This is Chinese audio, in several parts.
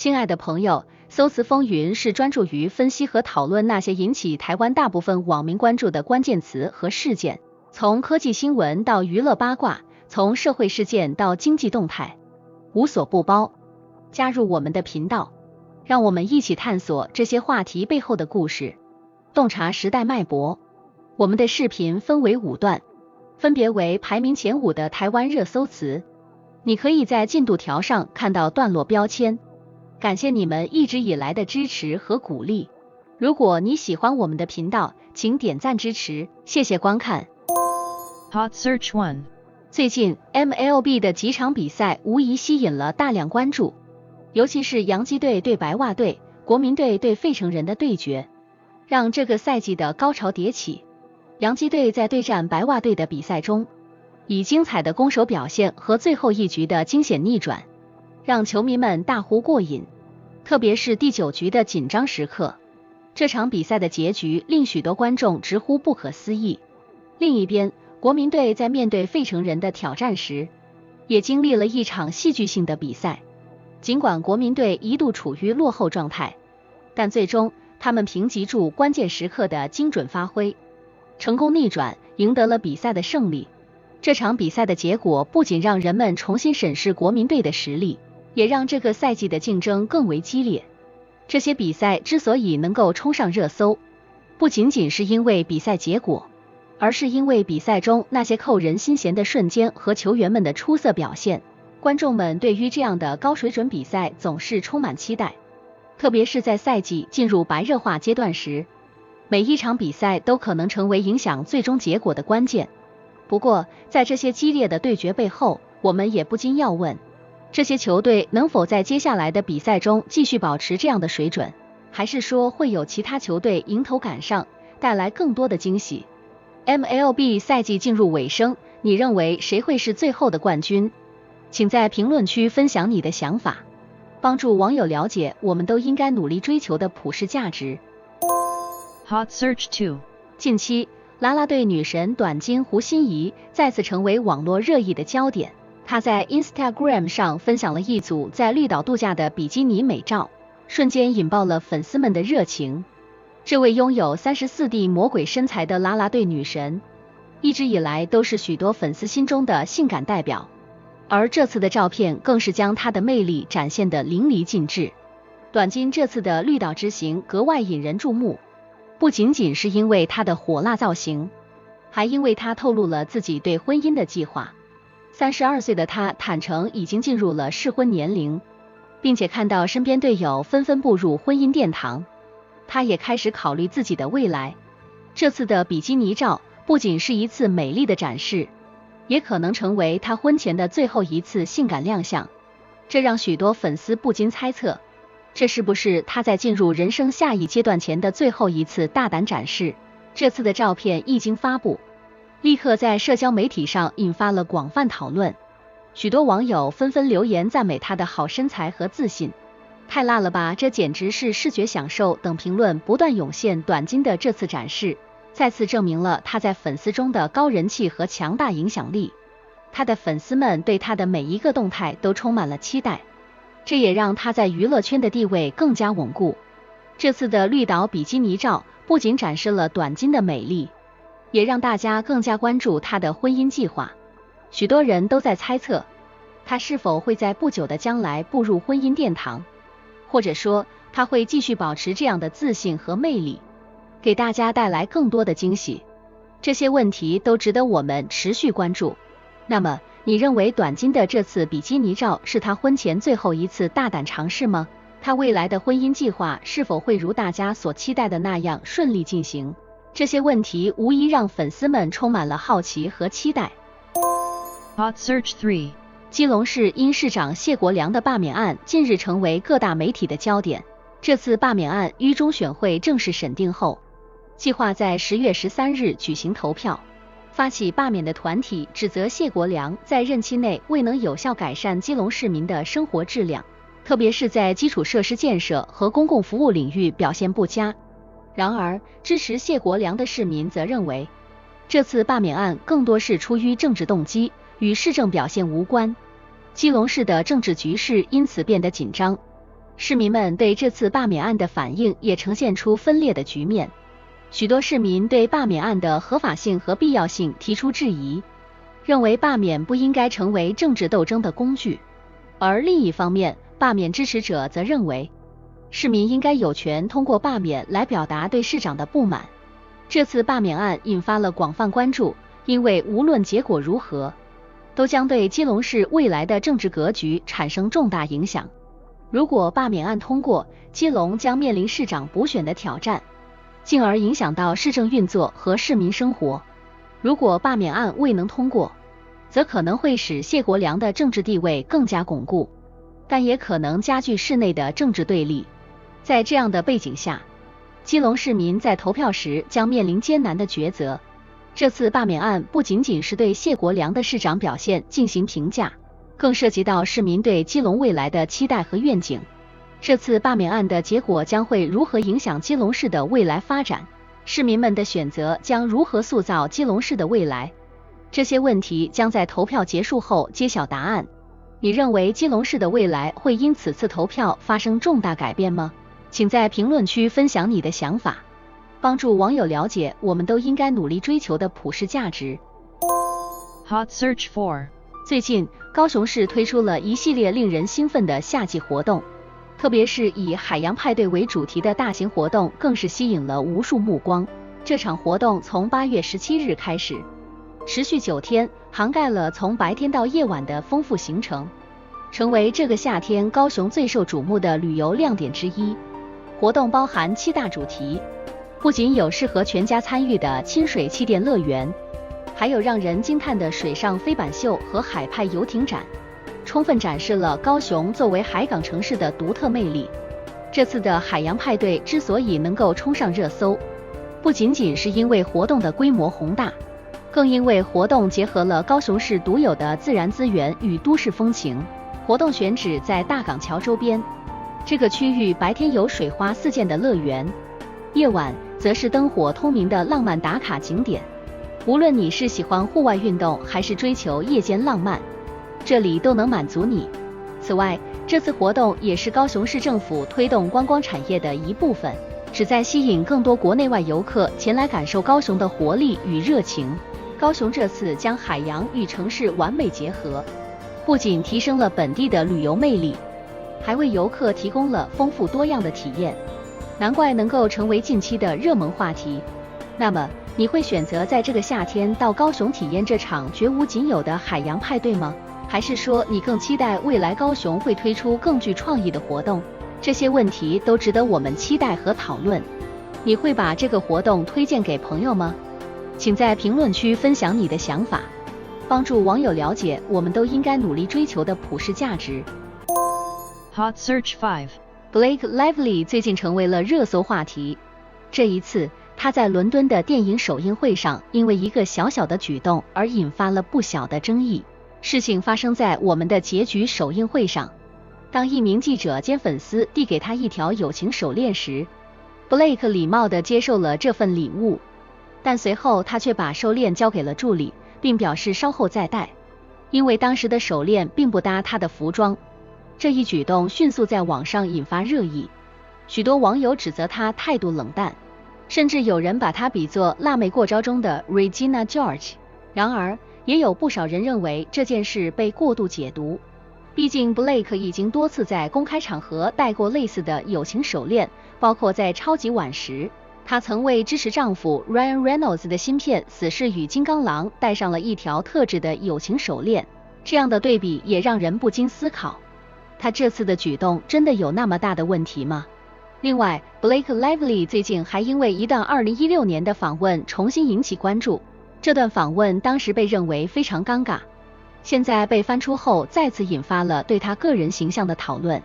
亲爱的朋友，搜词风云是专注于分析和讨论那些引起台湾大部分网民关注的关键词和事件，从科技新闻到娱乐八卦，从社会事件到经济动态，无所不包。加入我们的频道，让我们一起探索这些话题背后的故事，洞察时代脉搏。我们的视频分为5段，分别为排名前5的台湾热搜词。你可以在进度条上看到段落标签。感谢你们一直以来的支持和鼓励。如果你喜欢我们的频道，请点赞支持，谢谢观看。 Hot Search 1。 最近 MLB 的几场比赛无疑吸引了大量关注，尤其是洋基队对白袜队、国民队对费城人的对决，让这个赛季的高潮迭起。洋基队在对战白袜队的比赛中，以精彩的攻守表现和最后一局的惊险逆转，让球迷们大呼过瘾。特别是第9局的紧张时刻，这场比赛的结局令许多观众直呼不可思议。另一边，国民队在面对费城人的挑战时，也经历了一场戏剧性的比赛。尽管国民队一度处于落后状态，但最终他们凭借住关键时刻的精准发挥，成功逆转，赢得了比赛的胜利。这场比赛的结果不仅让人们重新审视国民队的实力，也让这个赛季的竞争更为激烈。这些比赛之所以能够冲上热搜，不仅仅是因为比赛结果，而是因为比赛中那些扣人心弦的瞬间和球员们的出色表现。观众们对于这样的高水准比赛总是充满期待，特别是在赛季进入白热化阶段时，每一场比赛都可能成为影响最终结果的关键。不过，在这些激烈的对决背后，我们也不禁要问，这些球队能否在接下来的比赛中继续保持这样的水准，还是说会有其他球队迎头赶上，带来更多的惊喜？ MLB 赛季进入尾声，你认为谁会是最后的冠军？请在评论区分享你的想法，帮助网友了解我们都应该努力追求的普世价值。 Hot Search 2。 近期啦啦队女神短金胡心怡再次成为网络热议的焦点。她在 Instagram 上分享了一组在绿岛度假的比基尼美照，瞬间引爆了粉丝们的热情。这位拥有34D 魔鬼身材的啦啦队女神，一直以来都是许多粉丝心中的性感代表，而这次的照片更是将她的魅力展现得淋漓尽致。短金这次的绿岛之行格外引人注目，不仅仅是因为她的火辣造型，还因为她透露了自己对婚姻的计划。32岁的她坦诚已经进入了适婚年龄，并且看到身边队友纷纷步入婚姻殿堂，她也开始考虑自己的未来。这次的比基尼照不仅是一次美丽的展示，也可能成为她婚前的最后一次性感亮相。这让许多粉丝不禁猜测，这是不是她在进入人生下一阶段前的最后一次大胆展示？这次的照片一经发布，立刻在社交媒体上引发了广泛讨论，许多网友纷纷留言赞美她的好身材和自信。太辣了吧，这简直是视觉享受等评论不断涌现。短金的这次展示再次证明了她在粉丝中的高人气和强大影响力，她的粉丝们对她的每一个动态都充满了期待，这也让她在娱乐圈的地位更加稳固。这次的绿岛比基尼照不仅展示了短金的美丽，也让大家更加关注她的婚姻计划。许多人都在猜测，她是否会在不久的将来步入婚姻殿堂，或者说她会继续保持这样的自信和魅力，给大家带来更多的惊喜。这些问题都值得我们持续关注。那么，你认为短金的这次比基尼照是她婚前最后一次大胆尝试吗？她未来的婚姻计划是否会如大家所期待的那样顺利进行？这些问题无疑让粉丝们充满了好奇和期待。 Hot Search 3。 基隆市因市长谢国良的罢免案近日成为各大媒体的焦点。这次罢免案于中选会正式审定后，计划在10月13日举行投票。发起罢免的团体指责谢国良在任期内未能有效改善基隆市民的生活质量，特别是在基础设施建设和公共服务领域表现不佳。然而，支持谢国良的市民则认为，这次罢免案更多是出于政治动机，与市政表现无关。基隆市的政治局势因此变得紧张，市民们对这次罢免案的反应也呈现出分裂的局面。许多市民对罢免案的合法性和必要性提出质疑，认为罢免不应该成为政治斗争的工具。而另一方面，罢免支持者则认为，市民应该有权通过罢免来表达对市长的不满。这次罢免案引发了广泛关注，因为无论结果如何，都将对基隆市未来的政治格局产生重大影响。如果罢免案通过，基隆将面临市长补选的挑战，进而影响到市政运作和市民生活。如果罢免案未能通过，则可能会使谢国良的政治地位更加巩固，但也可能加剧市内的政治对立。在这样的背景下，基隆市民在投票时将面临艰难的抉择。这次罢免案不仅仅是对谢国良的市长表现进行评价，更涉及到市民对基隆未来的期待和愿景。这次罢免案的结果将会如何影响基隆市的未来发展？市民们的选择将如何塑造基隆市的未来？这些问题将在投票结束后揭晓答案。你认为基隆市的未来会因此次投票发生重大改变吗？请在评论区分享你的想法，帮助网友了解我们都应该努力追求的普世价值。Hot Search 4. 最近，高雄市推出了一系列令人兴奋的夏季活动，特别是以海洋派对为主题的大型活动更是吸引了无数目光。这场活动从8月17日开始，持续9天，涵盖了从白天到夜晚的丰富行程，成为这个夏天高雄最受瞩目的旅游亮点之一。活动包含7大主题，不仅有适合全家参与的亲水气垫乐园，还有让人惊叹的水上飞板秀和海派游艇展，充分展示了高雄作为海港城市的独特魅力。这次的海洋派对之所以能够冲上热搜，不仅仅是因为活动的规模宏大，更因为活动结合了高雄市独有的自然资源与都市风情。活动选址在大港桥周边，这个区域白天有水花四溅的乐园，夜晚则是灯火通明的浪漫打卡景点。无论你是喜欢户外运动还是追求夜间浪漫，这里都能满足你。此外，这次活动也是高雄市政府推动观光产业的一部分，旨在吸引更多国内外游客前来感受高雄的活力与热情。高雄这次将海洋与城市完美结合，不仅提升了本地的旅游魅力，还为游客提供了丰富多样的体验，难怪能够成为近期的热门话题。那么，你会选择在这个夏天到高雄体验这场绝无仅有的海洋派对吗？还是说你更期待未来高雄会推出更具创意的活动？这些问题都值得我们期待和讨论。你会把这个活动推荐给朋友吗？请在评论区分享你的想法，帮助网友了解我们都应该努力追求的普世价值。Hot Search 5. Blake Lively 最近成为了热搜话题。这一次，他在伦敦的电影首映会上，因为一个小小的举动而引发了不小的争议。事情发生在我们的结局首映会上，当一名记者兼粉丝递给他一条友情手链时， Blake 礼貌地接受了这份礼物，但随后他却把手链交给了助理，并表示稍后再戴，因为当时的手链并不搭他的服装。这一举动迅速在网上引发热议，许多网友指责他态度冷淡，甚至有人把他比作辣妹过招中的 Regina George。 然而，也有不少人认为这件事被过度解读，毕竟 Blake 已经多次在公开场合戴过类似的友情手链，包括在超级碗时，她曾为支持丈夫 Ryan Reynolds 的新片《死侍与金刚狼》戴上了一条特制的友情手链。这样的对比也让人不禁思考，她这次的举动真的有那么大的问题吗？另外， Blake Lively 最近还因为一段2016年的访问重新引起关注。这段访问当时被认为非常尴尬，现在被翻出后再次引发了对他个人形象的讨论。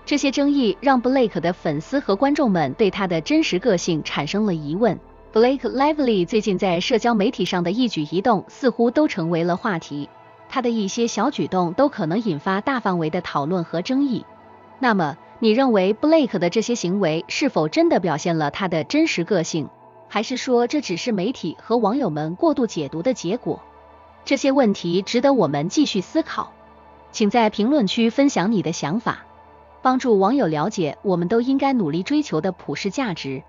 这些争议让 Blake 的粉丝和观众们对他的真实个性产生了疑问。Blake Lively 最近在社交媒体上的一举一动似乎都成为了话题，他的一些小举动都可能引发大范围的讨论和争议。那么，你认为 Blake 的这些行为是否真的表现了他的真实个性？还是说这只是媒体和网友们过度解读的结果？这些问题值得我们继续思考，请在评论区分享你的想法，帮助网友了解我们都应该努力追求的普世价值。